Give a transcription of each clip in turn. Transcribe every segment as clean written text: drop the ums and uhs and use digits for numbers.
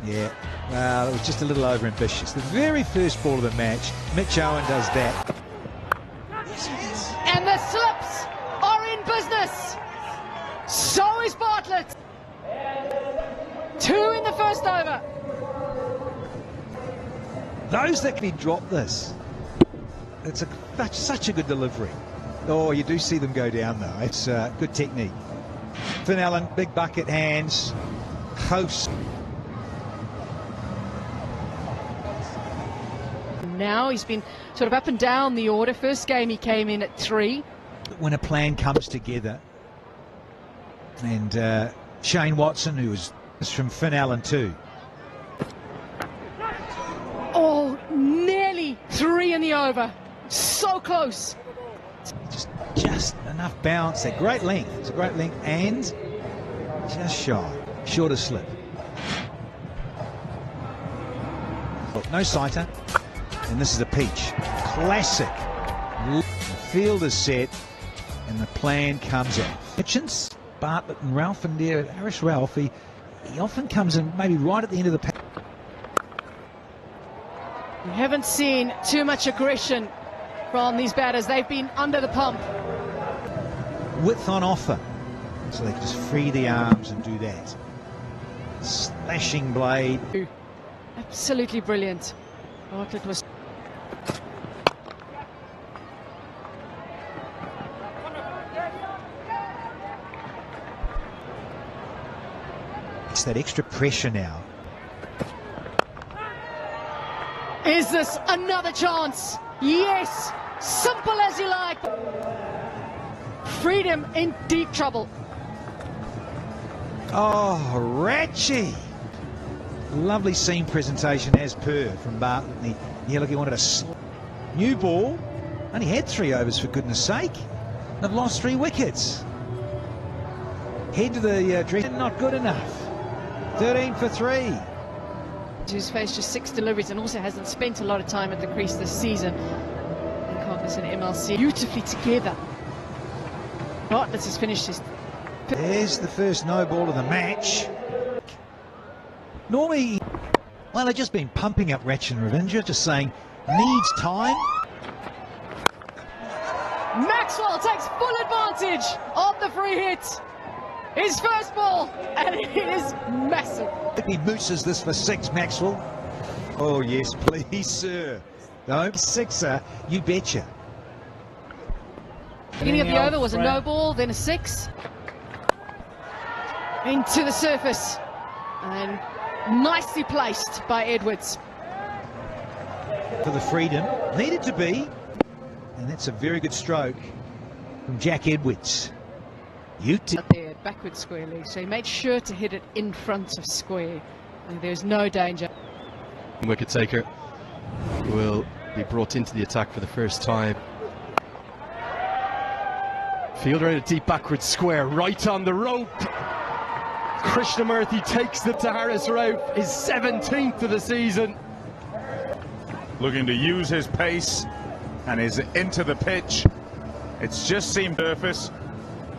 Yeah, well, it was just a little over-ambitious. The very first ball of the match, Mitch Owen does that. And the slips are in business. So is Bartlett. 2 in the first over. Those that can drop this, it's such a good delivery. Oh, you do see them go down though. It's good technique. Finn Allen, big bucket hands, host. Now he's been sort of up and down the order. First game he came in at 3. When a plan comes together, and Shane Watson, who was from Finn Allen too. Oh, nearly 3 in the over. So close. Just enough bounce. That great length. It's a great length and just shy. Shorter slip. No sighter. And this is a peach. Classic. The field is set and the plan comes out. Hitchens, Bartlett and Ralph and there. Irish Ralph, he often comes in maybe right at the end of the pack. We haven't seen too much aggression from these batters. They've been under the pump. Width on offer. So they can just free the arms and do that. Slashing blade. Absolutely brilliant. Bartlett was... It's that extra pressure now. Is this another chance? Yes! Simple as you like. Freedom in deep trouble. Oh, Ratchy. Lovely seam presentation as per from Bartlett. And he looked, he wanted a new ball. Only had 3 overs for goodness sake. They've lost 3 wickets. Head to the dress, not good enough. 13 for 3. Who's faced just 6 deliveries and also hasn't spent a lot of time at the crease this season. And Cognizant MLC beautifully together. Bartlett has finished his... There's the first no ball of the match. Normally, well, they've just been pumping up Ratch and Ravindra, just saying, needs time. Maxwell takes full advantage of the free hit. His first ball, and it is massive. If he mooses this for 6, Maxwell. Oh, yes, please, sir. No, 6er, you betcha. Beginning of the over was a no ball, then a 6. Into the surface. And nicely placed by Edwards. For the freedom, needed to be. And that's a very good stroke from Jack Edwards. There, backward square leg, so he made sure to hit it in front of square, and there's no danger. Wicket taker will be brought into the attack for the first time. Fielder out a deep backward square, right on the rope. Krishnamurthy takes the Harris route, his 17th of the season. Looking to use his pace and is into the pitch. It's just seemed surface.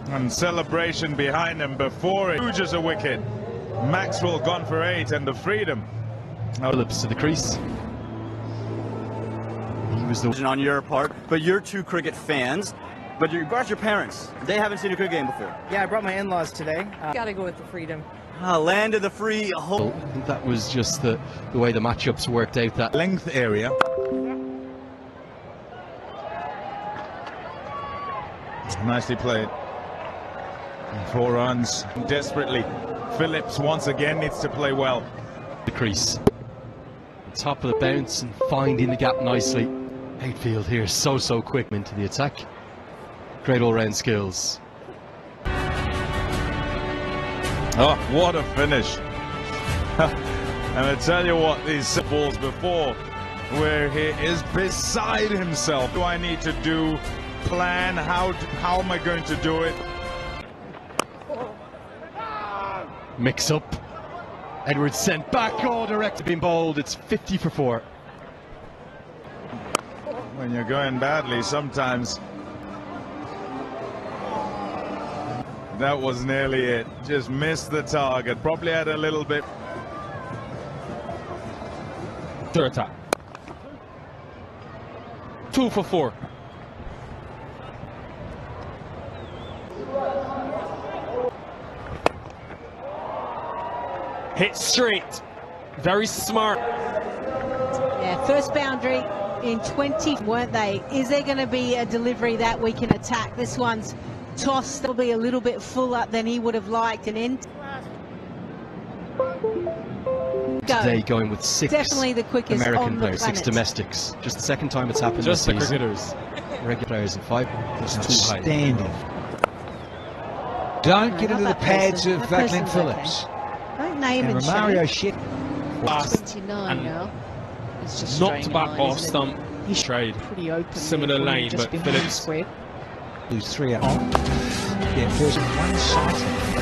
And celebration behind him before it huge as a wicket. Maxwell gone for 8 and the freedom. Phillips to the crease. He was the on your part, but you're 2 cricket fans. But you brought your parents. They haven't seen a cricket game before. Yeah, I brought my in-laws today. Gotta go with the freedom. Land of the free. I think that was just the way the matchups worked out. That Length area. Nicely played. 4 runs desperately. Phillips once again needs to play well. The crease. Top of the bounce and finding the gap nicely. Outfield here so quick into the attack. Great all-round skills. Oh, what a finish. And I tell you what, these balls before where he is beside himself. What do I need to do? Plan? How am I going to do it? Mix up. Edwards sent back. Oh, direct being bowled. It's 50 for 4. When you're going badly, sometimes that was nearly it. Just missed the target. Probably had a little bit. Third attack. 2 for 4. Hit straight. Very smart. Yeah, first boundary in 20, weren't they? Is there going to be a delivery that we can attack? This one's tossed, probably a little bit fuller than he would have liked. An end. Today going with 6 definitely the quickest American on players, the 6 planet. domestics. Just the second time it's happened Just this the season. cricketers. Regular players and 5 plus 2 high. Outstanding. Don't No, get not into the that pads person. of That Glenn person's Phillips. Don't name And and Romario shame. shit. Fast 29 and now. It's just knocked straying back line, off isn't it? stump. He's Trade. pretty open. Similar there, lane, just but behind the Phillips. square. Lose 3 up. Yeah, first one-sided.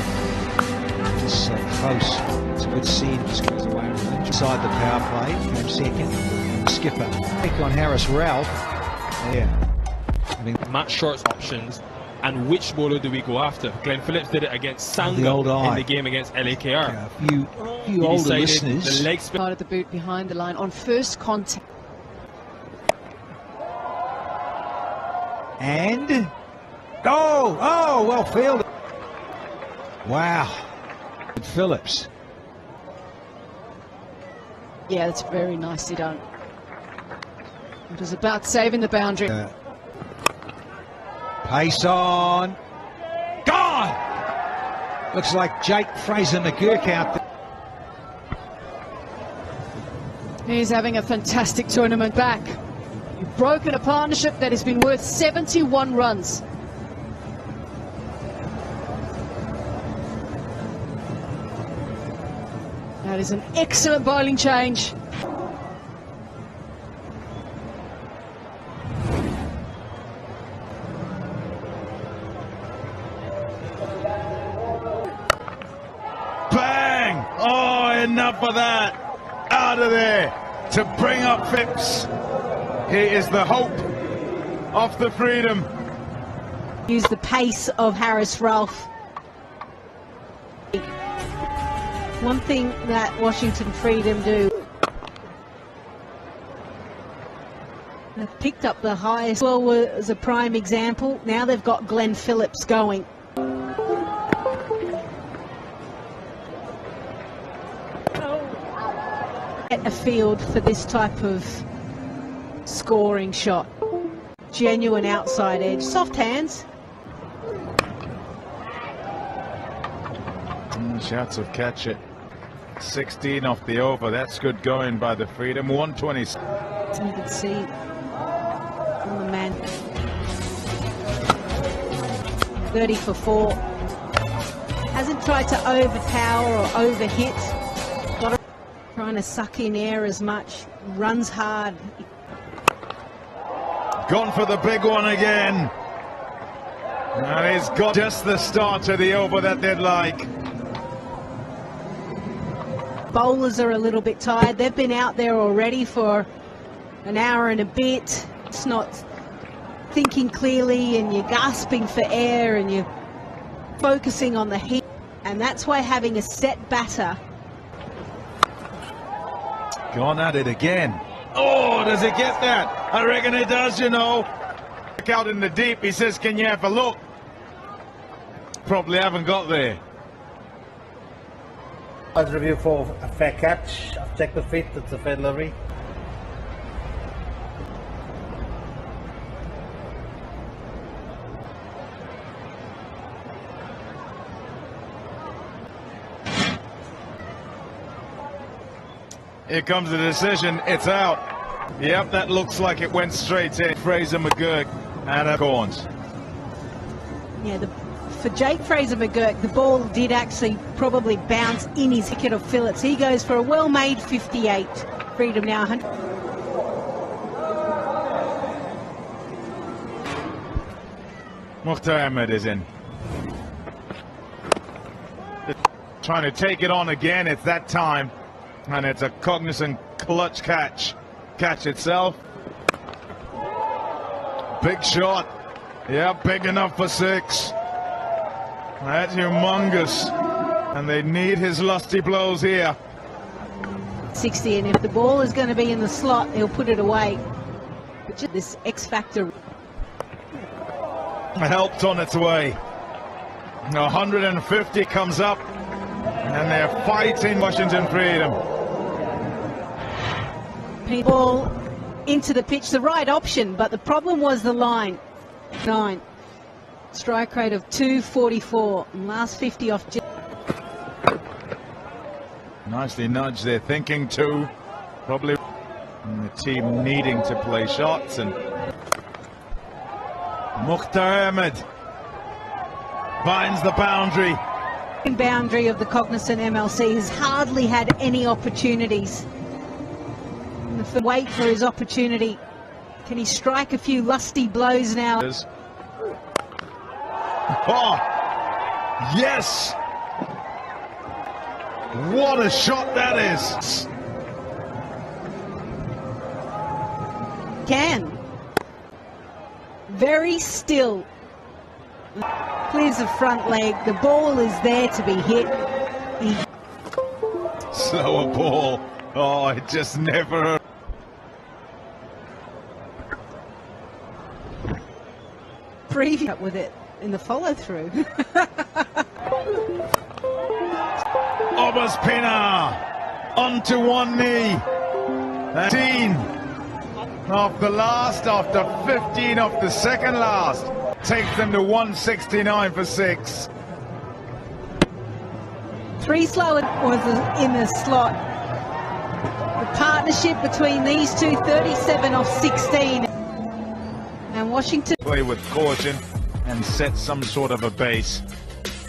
Just close. It's a good see. It just goes away inside the power play. Came second. And the skipper. Pick on Harris Ralph. Yeah. I mean, Match shorts options. And which bowler do we go after? Glenn Phillips did it against The old Sangha eye. in the game against LAKR. a few He older decided listeners. the leg spin. Part of the boot behind the line on first contact. And well fielded. Wow. Phillips. Yeah, that's very nicely done. It was about saving the boundary. Pace on. Gone! Looks like Jake Fraser McGurk out there. He's having a fantastic tournament back. You've broken a partnership that has been worth 71 runs. That is an excellent bowling change. Bang! Oh, enough of that. Out of there to bring up Phipps. He is the hope of the Freedom. Use the pace of Harris Ralph. One thing that Washington Freedom do, they've picked up the highest. Well, was a prime example. Now they've got Glenn Phillips going. At a field for this type of scoring shot. Genuine outside edge. Soft hands. Shouts of catch it. 16 off the over. That's good going by the Freedom. 120. You can see on the man. 30 for 4. Hasn't tried to overpower or overhit. Trying to suck in air as much. Runs hard. Gone for the big one again. And he's got just the start to the over that they'd like. Bowlers are a little bit tired. They've been out there already for an hour and a bit. It's not thinking clearly, and you're gasping for air, and you're focusing on the heat. And that's why having a set batter. Gone at it again. Oh, does it get that? I reckon it does, you know. Back out in the deep, he says, can you have a look? Probably haven't got there. I'd review for a fair catch. I've checked the feet, it's a fair delivery. Here comes the decision, it's out. Yep, that looks like it went straight in. Fraser McGurk and a corns. Yeah, for Jake Fraser McGurk, the ball did actually probably bounce in his wicket of Phillips. He goes for a well-made 58. Freedom now 100. Mukhtar Ahmed is in. Trying to take it on again, it's that time. And it's a cognizant clutch catch. Catch itself. Big shot. Yeah, big enough for 6. That's humongous. And they need his lusty blows here. 60, and if the ball is going to be in the slot, he'll put it away. But just this X factor. Helped on its way. 150 comes up, and they're fighting Washington Freedom. Ball into the pitch, the right option, but the problem was the line. 9. Strike rate of 244. Last 50 off. Nicely nudged, they're thinking too. Probably the team needing to play shots, and Mukhtar Ahmed finds the boundary. Boundary of the Cognizant MLC has hardly had any opportunities. Wait for his opportunity. Can he strike a few lusty blows now? Oh, yes! What a shot that is! Can. Very still. Clears the front leg. The ball is there to be hit. Slower ball. Oh, it just never... Preview with it in the follow-through. Obaspina onto one knee. 15 off the last, after 15 off the second last. Takes them to 169 for 6. 3 slow was in the slot. The partnership between these two, 37 off 16. And Washington Play with caution and set some sort of a base.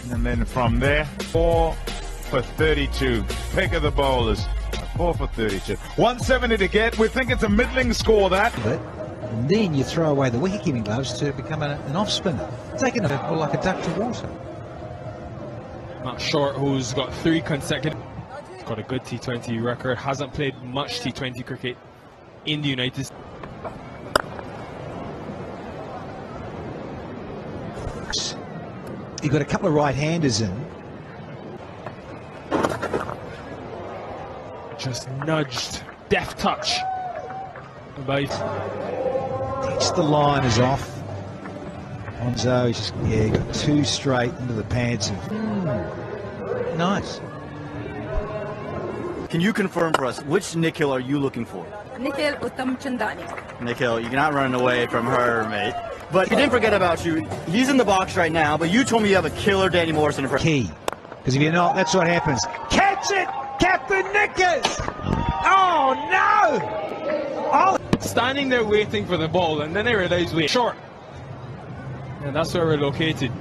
And then from there, 4 for 32. Pick of the bowlers. 4 for 32. 170 to get. We think it's a middling score, that. And then you throw away the wicket-keeping gloves to become an off-spinner. Taking it like a duck to water. Matt Short, who's got 3 consecutive, got a good T20 record, hasn't played much T20 cricket in the United States. You've got a couple of right-handers in. Just nudged, deft touch. Hits the line is off. Onzo, he's just, he got 2 straight into the pads. Nice. Can you confirm for us, which Nikhil are you looking for? Nikhil Uttam Chandani. Nikhil, you're not running away from her, mate. But he didn't forget about you. He's in the box right now, but you told me you have a killer Danny Morrison in front. Key. Because if you're not, that's what happens. Catch it, Captain Nickers! Oh, no! Oh. Standing there waiting for the ball, and then they realize, wait, short. And that's where we're located.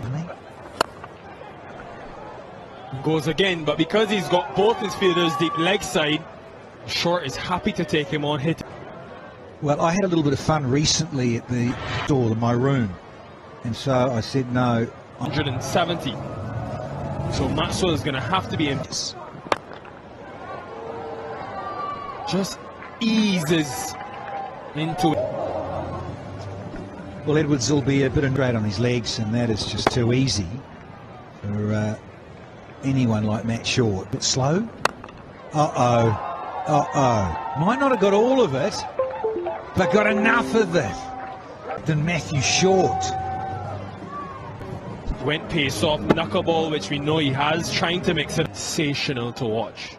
Goes again, but because he's got both his fielders deep leg side, Short is happy to take him on hit. Well, I had a little bit of fun recently at the door of my room, and so I said no. 170. So Maxwell is going to have to be in. Just eases into it. Well, Edwards will be a bit of great on his legs, and that is just too easy for anyone like Matt Short. Bit slow. Might not have got all of it, but got enough of it than Matthew Short. Went pace off, knuckleball, which we know he has, trying to make it sensational to watch.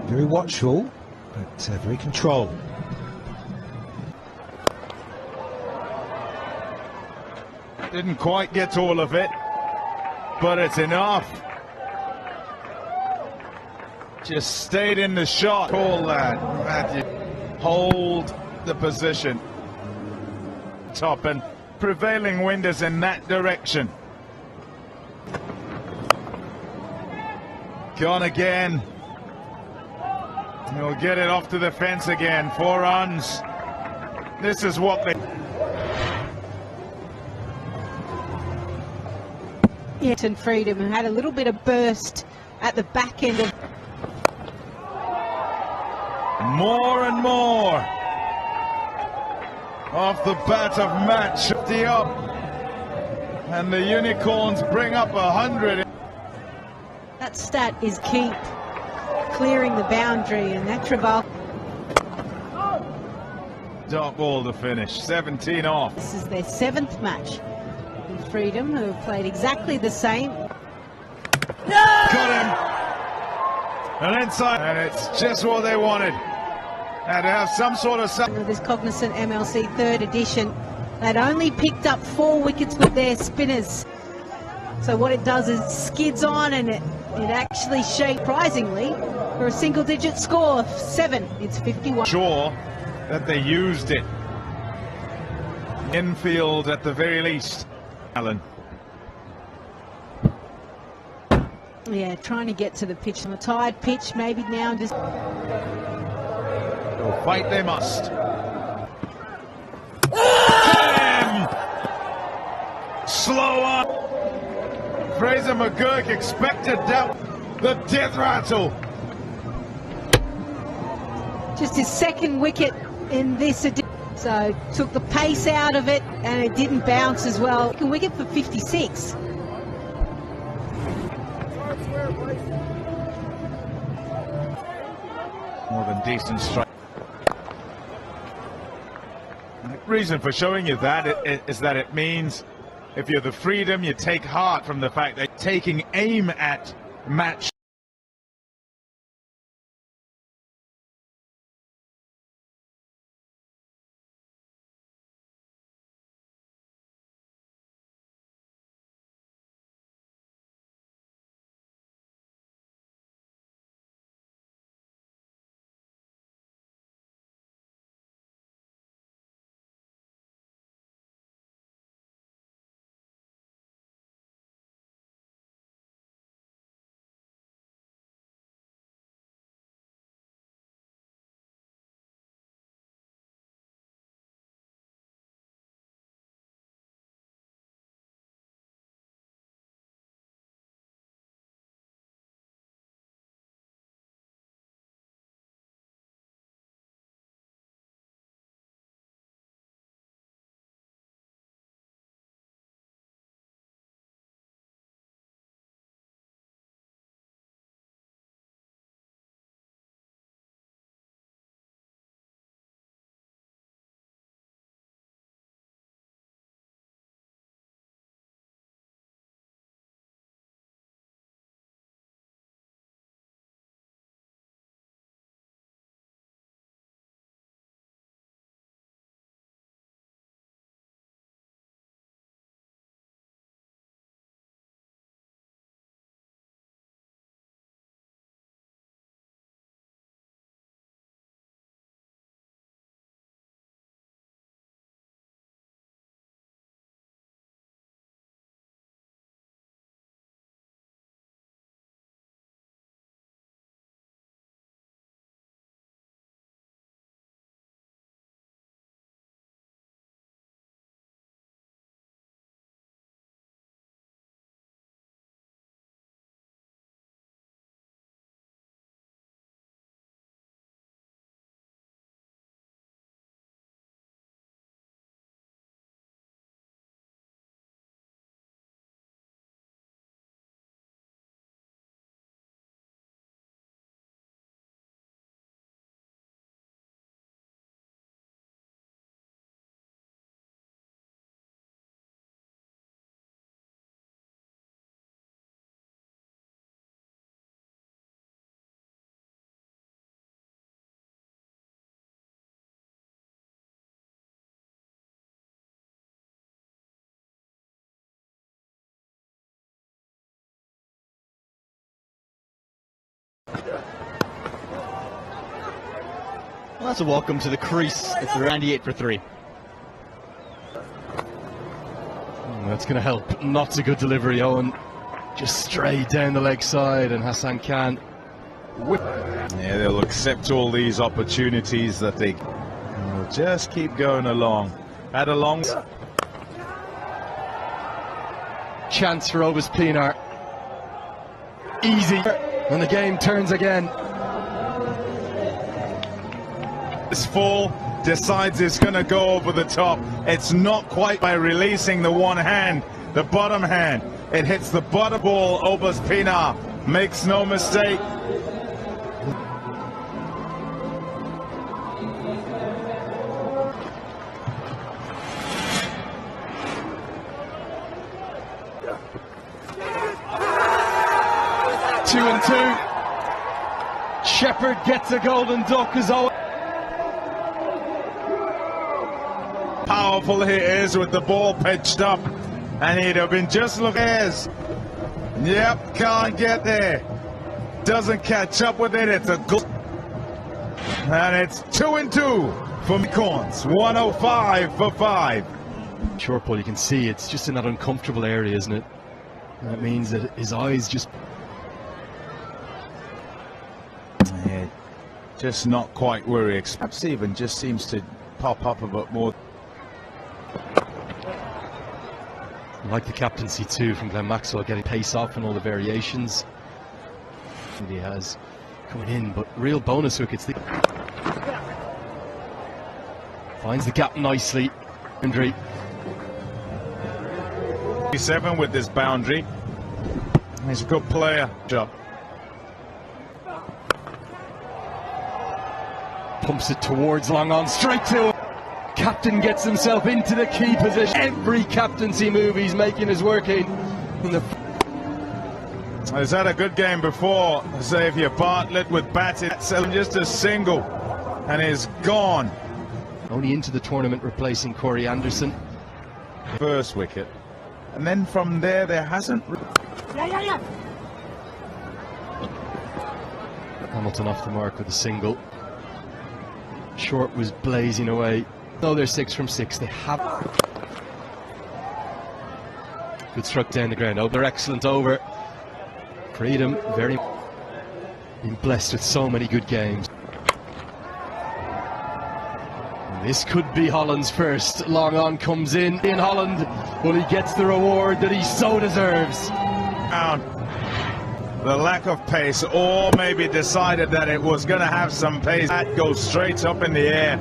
Very watchful, but very controlled. Didn't quite get all of it, but it's enough. Just stayed in the shot. Call that, Matthew. Hold the position. Top, and prevailing wind is in that direction. Gone again. He'll get it off to the fence again. 4 runs. This is what they... And Freedom, who had a little bit of burst at the back end of... More and more off the bat of match. 50 up, and the Unicorns bring up 100. That stat is keep. clearing the boundary, and that Trevor. Dot ball to finish, 17 off. This is their 7th match in Freedom, who have played exactly the same. Got him! And inside, and it's just what they wanted. And to have some sort of... This Cognizant MLC 3rd edition, they'd only picked up 4 wickets with their spinners. So what it does is skids on, and it actually shaped, surprisingly, for a single-digit score of 7. It's 51. Sure that they used it. Infield at the very least. Alan. Yeah, trying to get to the pitch. On a tired pitch, maybe now just... So fight they must. Slow up. Fraser McGurk expected that. The death rattle. Just his 2nd wicket in this edition. So took the pace out of it, and it didn't bounce as well. 2nd wicket for 56. More than decent strike. The reason for showing you that is that it means if you're the Freedom, you take heart from the fact that taking aim at match. Well, that's a welcome to the crease. It's 98 for 3. That's going to help. Not a good delivery, Owen. Just straight down the leg side, and Hassan Khan whip. Yeah, they'll accept all these opportunities that they will just keep going along. At a long chance for Obus Pinar. Easy, and the game turns again. This full decides it's going to go over the top. It's not quite by releasing the one hand, the bottom hand. It hits the bottom ball. Obus Pinar makes no mistake. Two and two. Shepherd gets a golden duck as Owen. Powerful he is with the ball pitched up, and he'd have been just looking as. Yep, can't get there. Doesn't catch up with it. It's a goal. And it's 2 and 2 for Corns. 105 for 5. Short ball, you can see it's just in that uncomfortable area, isn't it? That means that his eyes just. Yeah, just not quite where he expects. Even just seems to pop up a bit more. I like the captaincy too from Glenn Maxwell, getting pace off and all the variations that he has coming in, but real bonus wickets. Finds the gap nicely. Boundary. 7 with this boundary. He's a good player. Job. Pumps it towards long on, straight to him. Captain gets himself into the key position. Every captaincy move he's making is working. He's had a good game before. Xavier Bartlett with batting. Just a single, and is gone. Only into the tournament, replacing Corey Anderson. First wicket, and then from there hasn't. Hamilton off the mark with a single. Short was blazing away. No, they're 6 from 6. They have. Good struck down the ground. Oh, they're excellent over. Freedom, very. Been blessed with so many good games. And this could be Holland's first. Long on comes in Holland. Well, he gets the reward that he so deserves. The lack of pace, or maybe decided that it was going to have some pace. That goes straight up in the air.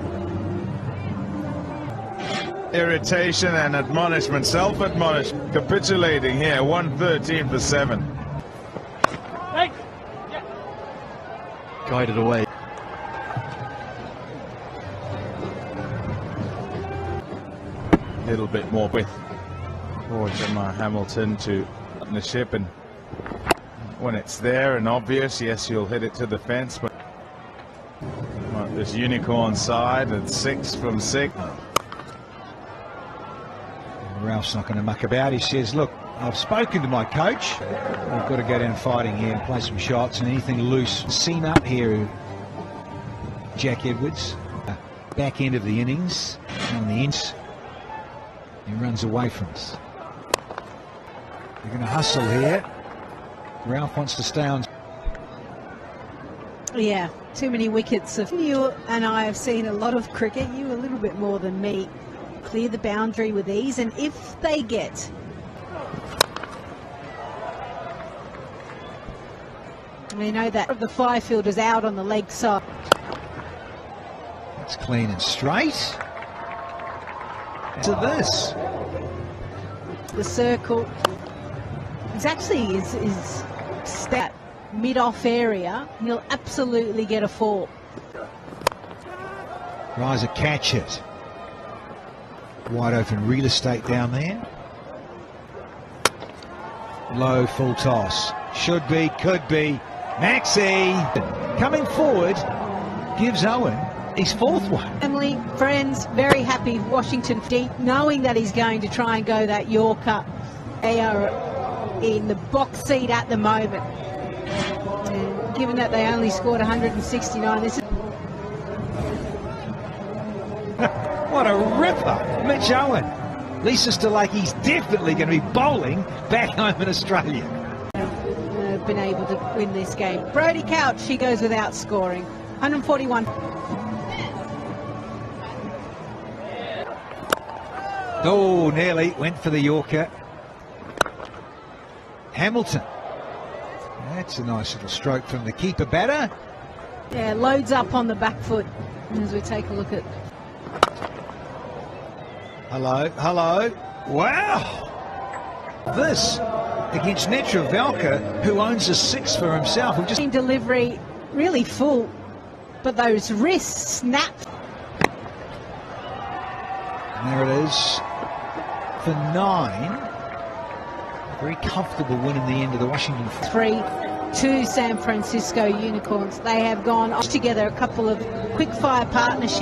Irritation and admonishment, self-admonishment, capitulating here. 113 for 7. Guided away. A little bit more with Gemma Hamilton to the ship, and when it's there and obvious, yes, you'll hit it to the fence. But this unicorn side and 6 from 6. Ralph's not going to muck about. He says, look, I've spoken to my coach. We've got to go down fighting here and play some shots, and anything loose. Seam up here, Jack Edwards. Back end of the innings. On the ends. He runs away from us. They're going to hustle here. Ralph wants to stay on. Yeah, too many wickets. You and I have seen a lot of cricket. You a little bit more than me. Clear the boundary with ease, and if they get we know that the Firefield is out on the leg side. It's clean and straight. To this. The circle is actually is stat mid-off area. He'll absolutely get a 4. Riser catch it. Wide open real estate down there. Low full toss. Should be, could be. Maxi coming forward gives Owen his 4th one. Family, friends, very happy. Washington deep, knowing that he's going to try and go that Yorker. They are in the box seat at the moment. And given that they only scored 169, this is What a ripper, Mitch Owen. Lisa Stalacki's definitely going to be bowling back home in Australia. Been able to win this game. Brodie Couch, she goes without scoring. 141. Oh, nearly went for the Yorker. Hamilton. That's a nice little stroke from the keeper batter. Yeah, loads up on the back foot as we take a look at. Hello, hello. Wow. This against Netra Valka, who owns a 6 for himself. Delivery really full, but those wrists snapped. And there it is for 9. Very comfortable win in the end of the Washington 3-2 San Francisco Unicorns. They have gone off together a couple of quick fire partnerships.